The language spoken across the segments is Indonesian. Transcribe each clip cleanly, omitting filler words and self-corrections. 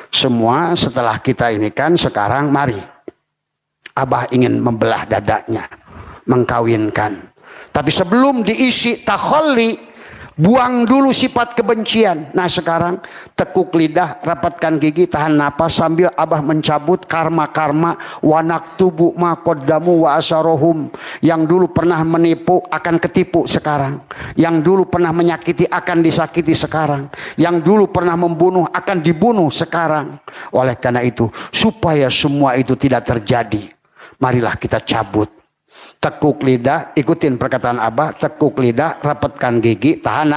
Semua setelah kita ini kan sekarang mari. Abah ingin membelah dadanya, mengkawinkan. Tapi sebelum diisi takhalli, buang dulu sifat kebencian. Nah sekarang tekuk lidah, rapatkan gigi, tahan napas sambil Abah mencabut karma-karma wanak tubuh ma qaddamu wa asarohum. Yang dulu pernah menipu akan ketipu sekarang. Yang dulu pernah menyakiti akan disakiti sekarang. Yang dulu pernah membunuh akan dibunuh sekarang. Oleh karena itu, supaya semua itu tidak terjadi, marilah kita cabut. Tekuk lidah, ikutin perkataan Abah. Tekuk lidah, rapatkan gigi, tahan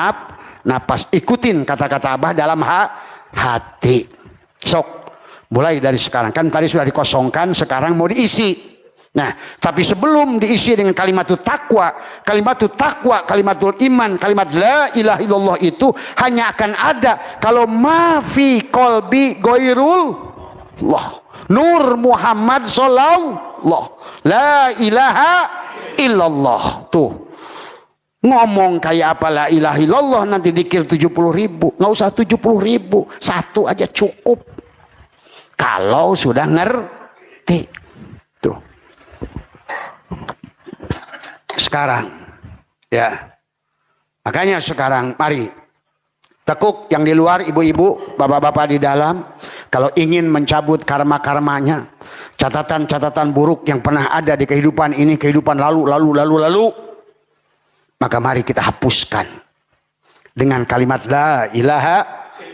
napas. Ikutin kata-kata Abah dalam hati. Sok, mulai dari sekarang. Kan tadi sudah dikosongkan, sekarang mau diisi. Nah, tapi sebelum diisi dengan kalimatul takwa, kalimatul iman, kalimat la ilaha illallah itu hanya akan ada kalau ma fi qalbi ghairullah. Nur Muhammad sallallahu la ilaha illallah. Tuh, ngomong kayak apa la ilaha illallah nanti dikir 70.000. Nggak usah 70.000, satu aja cukup kalau sudah ngerti. Tuh sekarang ya, makanya sekarang mari tekuk yang di luar, ibu-ibu, bapak-bapak di dalam. Kalau ingin mencabut karma-karmanya, catatan-catatan buruk yang pernah ada di kehidupan ini, kehidupan lalu, maka mari kita hapuskan dengan kalimat la ilaha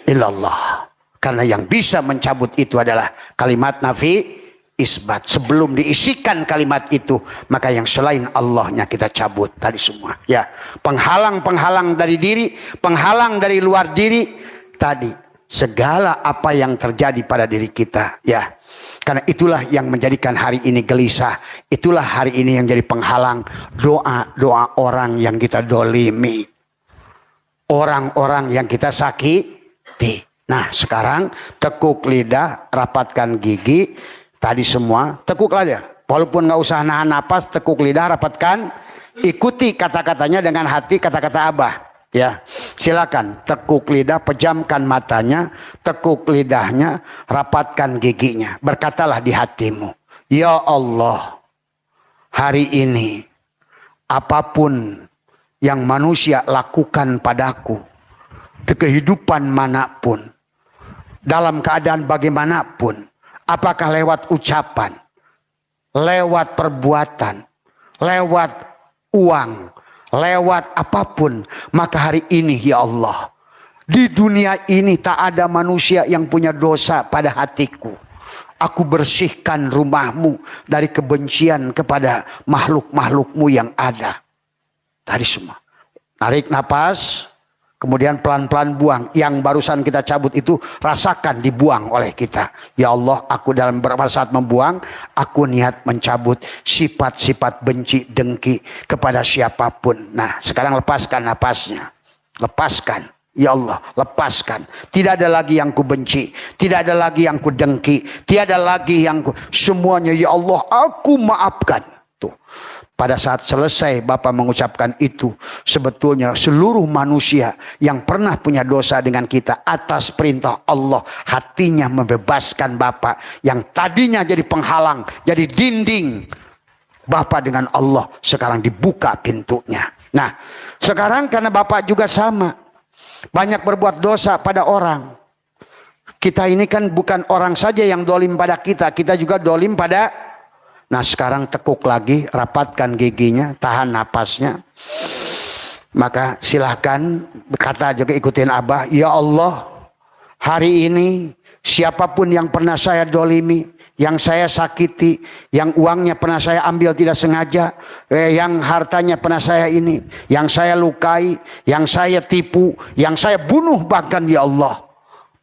illallah. Karena yang bisa mencabut itu adalah kalimat nafi isbat. Sebelum diisikan kalimat itu, maka yang selain Allahnya kita cabut tadi semua. Ya, penghalang-penghalang dari diri, penghalang dari luar diri tadi. Segala apa yang terjadi pada diri kita, ya. Karena itulah yang menjadikan hari ini gelisah. Itulah hari ini yang jadi penghalang doa-doa orang yang kita dolimi. Orang-orang yang kita sakiti. Nah, sekarang tekuk lidah, rapatkan gigi. Tadi semua tekuk aja. Walaupun nggak usah nahan napas, tekuk lidah, rapatkan. Ikuti kata-katanya dengan hati, kata-kata Abah. Ya, silakan tekuk lidah, pejamkan matanya, tekuk lidahnya, rapatkan giginya. Berkatalah di hatimu, ya Allah, hari ini apapun yang manusia lakukan padaku di kehidupan manapun, dalam keadaan bagaimanapun, apakah lewat ucapan, lewat perbuatan, lewat uang, lewat apapun, maka hari ini ya Allah, di dunia ini tak ada manusia yang punya dosa pada hatiku. Aku bersihkan rumahmu dari kebencian kepada makhluk-makhlukmu yang ada. Tadi semua. Tarik napas, kemudian pelan-pelan buang. Yang barusan kita cabut itu rasakan dibuang oleh kita. Ya Allah, aku dalam beberapa saat membuang, aku niat mencabut sifat-sifat benci, dengki kepada siapapun. Nah, sekarang lepaskan napasnya. Lepaskan. Ya Allah, lepaskan. Tidak ada lagi yang ku benci. Tidak ada lagi yang ku dengki. Tidak ada lagi yang ku... Semuanya ya Allah, aku maafkan. Tuh. Pada saat selesai Bapak mengucapkan itu, sebetulnya seluruh manusia yang pernah punya dosa dengan kita, atas perintah Allah, hatinya membebaskan Bapak. Yang tadinya jadi penghalang, jadi dinding. Bapak dengan Allah sekarang dibuka pintunya. Nah, sekarang karena Bapak juga sama, banyak berbuat dosa pada orang. Kita ini kan bukan orang saja yang dolim pada kita, kita juga dolim pada... Nah sekarang tekuk lagi, rapatkan giginya, tahan napasnya. Maka silahkan berkata juga, ikutin Abah, ya Allah, hari ini siapapun yang pernah saya dolimi, yang saya sakiti, yang uangnya pernah saya ambil tidak sengaja, yang hartanya pernah saya ini, yang saya lukai, yang saya tipu, yang saya bunuh bahkan ya Allah.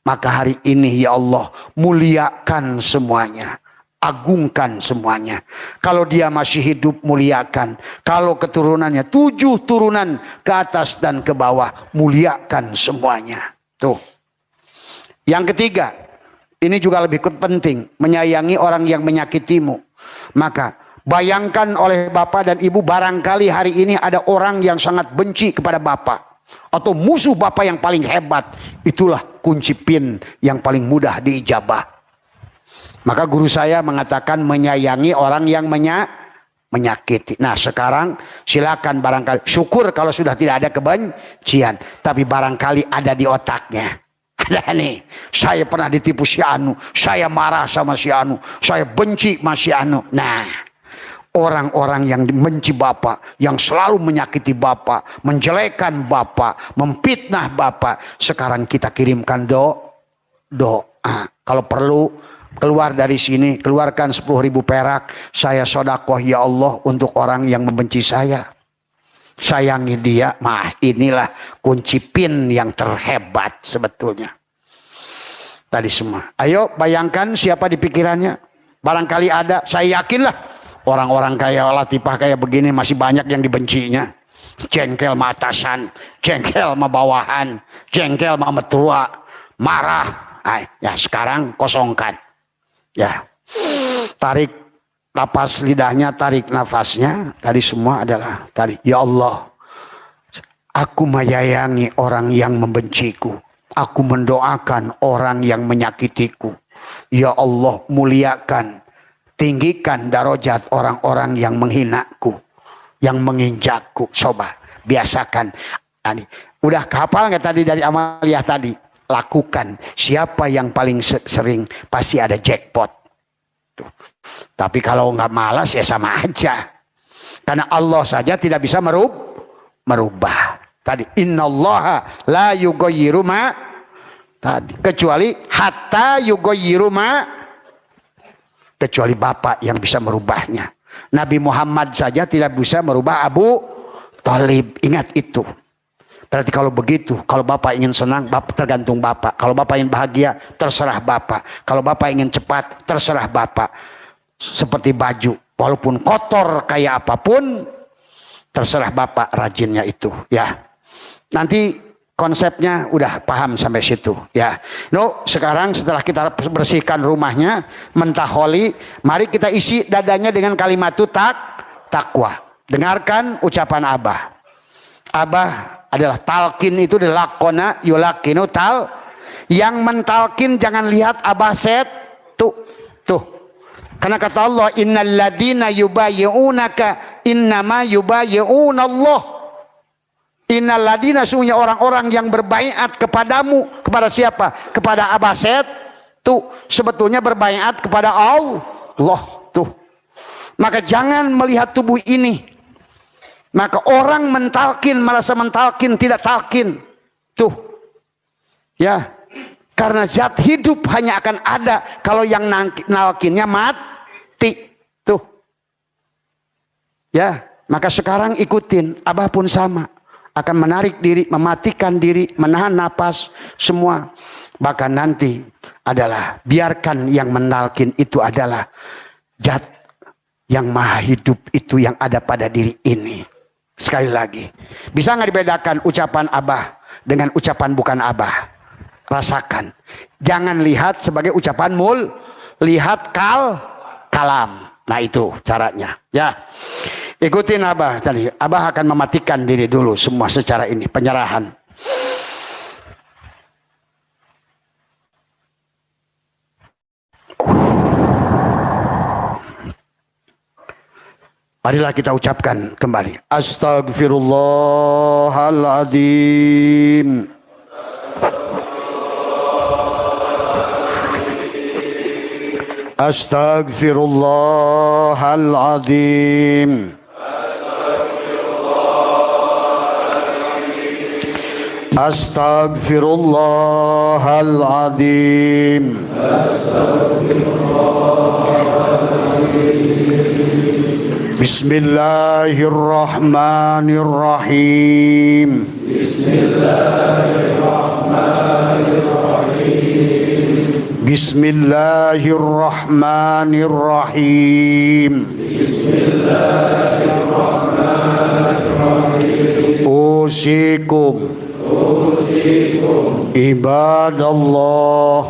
Maka hari ini ya Allah, muliakan semuanya. Agungkan semuanya. Kalau dia masih hidup, muliakan. Kalau keturunannya 7 turunan ke atas dan ke bawah, muliakan semuanya. Tuh. Yang ketiga, ini juga lebih penting, menyayangi orang yang menyakitimu. Maka bayangkan oleh Bapak dan Ibu, barangkali hari ini ada orang yang sangat benci kepada Bapak. atau musuh bapak yang paling hebat, itulah kunci pin yang paling mudah diijabah. Maka guru saya mengatakan menyayangi orang yang menyakiti. Nah sekarang silakan barangkali, syukur kalau sudah tidak ada kebencian, tapi barangkali ada di otaknya. Ada nih, saya pernah ditipu si Anu, saya marah sama si Anu, saya benci sama si Anu. Nah, orang-orang yang benci bapak, yang selalu menyakiti bapak, menjelekkan bapak, memfitnah bapak, sekarang kita kirimkan doa. Kalau perlu keluar dari sini, keluarkan 10.000 perak, saya sodakoh ya Allah untuk orang yang membenci saya. Sayangi dia. Inilah kunci pin yang terhebat sebetulnya. Tadi semua. Ayo bayangkan siapa di pikirannya. Barangkali ada. Saya yakinlah orang-orang kayak Latifah kayak begini masih banyak yang dibencinya. Jengkel sama atasan, jengkel sama bawahan, jengkel sama mertua, marah. Ya sekarang kosongkan. Ya, tarik napas lidahnya, tarik nafasnya. Tadi semua adalah tadi. Ya Allah, aku menyayangi orang yang membenciku. Aku mendoakan orang yang menyakitiku. Ya Allah, muliakan, tinggikan darajat orang-orang yang menghinaku, yang menginjakku. Coba biasakan. Udah hafal nggak tadi dari amaliyah tadi? Lakukan. Siapa yang paling sering, pasti ada jackpot. Tuh. Tapi kalau nggak malas ya sama aja. Karena Allah saja tidak bisa merubah. Tadi innallaha la yughayyiru ma tadi kecuali hatta yughayyiru ma, kecuali Bapak yang bisa merubahnya. Nabi Muhammad saja tidak bisa merubah Abu Thalib. Ingat itu. Berarti kalau begitu, kalau Bapak ingin senang, Bapak tergantung Bapak. Kalau Bapak ingin bahagia, terserah Bapak. Kalau Bapak ingin cepat, terserah Bapak. Seperti baju, walaupun kotor kayak apapun, terserah Bapak rajinnya itu. Ya, nanti konsepnya udah paham sampai situ. Ya, sekarang setelah kita bersihkan rumahnya, mentaholi, mari kita isi dadanya dengan kalimat takwa. Dengarkan ucapan Abah. Abah adalah talkin itu dilakona yulakinu tal. Yang mentalkin jangan lihat Abah set tuh. Karena kata Allah, innal ladina yubayyi'unaka innama yubayyi'unallah. Innal ladina, sungguhnya orang-orang yang berbaiat kepadamu, kepada siapa? Kepada Abah set tuh sebetulnya berbaiat kepada Allah tuh. Maka jangan melihat tubuh ini. Maka orang mentalkin, merasa mentalkin, tidak talkin. Tuh. Ya. Karena zat hidup hanya akan ada kalau yang nalkinnya mati. Tuh. Ya. Maka sekarang ikutin. Abah pun sama. Akan menarik diri, mematikan diri, menahan napas. Semua. Bahkan nanti adalah biarkan yang menalkin itu adalah zat yang maha hidup itu yang ada pada diri ini. Sekali lagi, bisa nggak dibedakan ucapan Abah dengan ucapan bukan Abah? Rasakan. Jangan lihat sebagai ucapan lihat kalam. Nah itu caranya. Ya, ikutin Abah tadi. Abah akan mematikan diri dulu semua secara ini penyerahan. Marilah kita ucapkan kembali. Astaghfirullahaladzim. Astaghfirullahaladzim. Astaghfirullahaladzim. Bismillahirrahmanirrahim. Bismillahirrahmanirrahim. Bismillahirrahmanirrahim. Bismillahirrahmanirrahim. Usikum ibadallah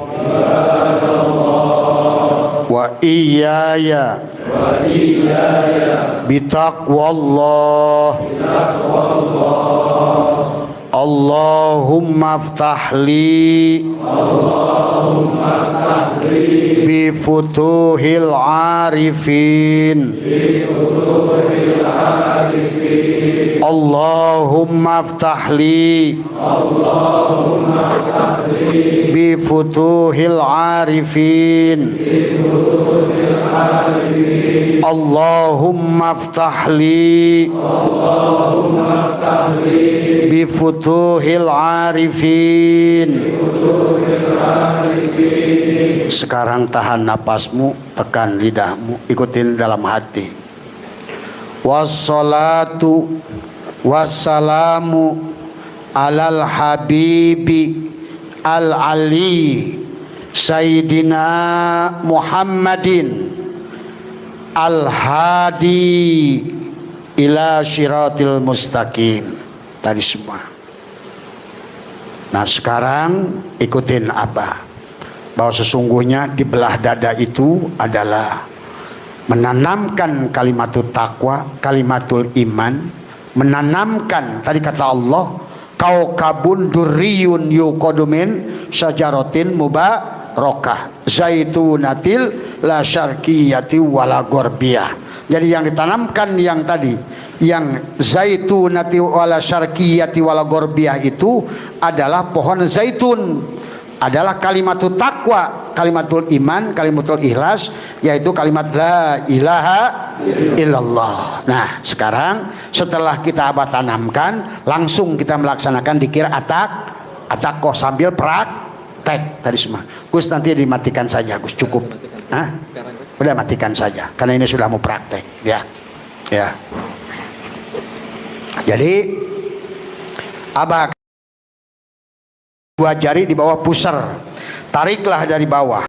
wa iyaya bitaqwallah Allahumma ftahli bi futuhil arifin. Allahumma ftahli bi futuhil arifin. Allahumma ftahli bi futuhil arifin. Sekarang tahan napasmu, tekan lidahmu, ikutin dalam hati. Wassalatu wassalamu alal habibi al ali sayyidina Muhammadin al hadi ila syiratil mustaqim. Tadi semua. Nah sekarang ikutin Abah, bahwa sesungguhnya di belah dada itu adalah menanamkan kalimatul takwa, kalimatul iman, menanamkan tadi kata Allah, kaukabun durriyun yuqadumin syajaratin mubarakah zaitunatil la syarqiyati wala gorbiyah. Jadi yang ditanamkan yang tadi, yang zaitunati wala syarqiyati wala gorbiyah itu adalah pohon zaitun, adalah kalimatul takwa, kalimatul iman, kalimatul ikhlas, yaitu kalimat la ilaha illallah. Nah sekarang setelah kita Abah tanamkan, langsung kita melaksanakan dikir atakoh sambil praktek tadi semua. Gus nanti dimatikan saja Gus, cukup. Hah? Udah matikan saja karena ini sudah mau praktek ya. Ya. Jadi Abah dua jari di bawah pusar, tariklah dari bawah.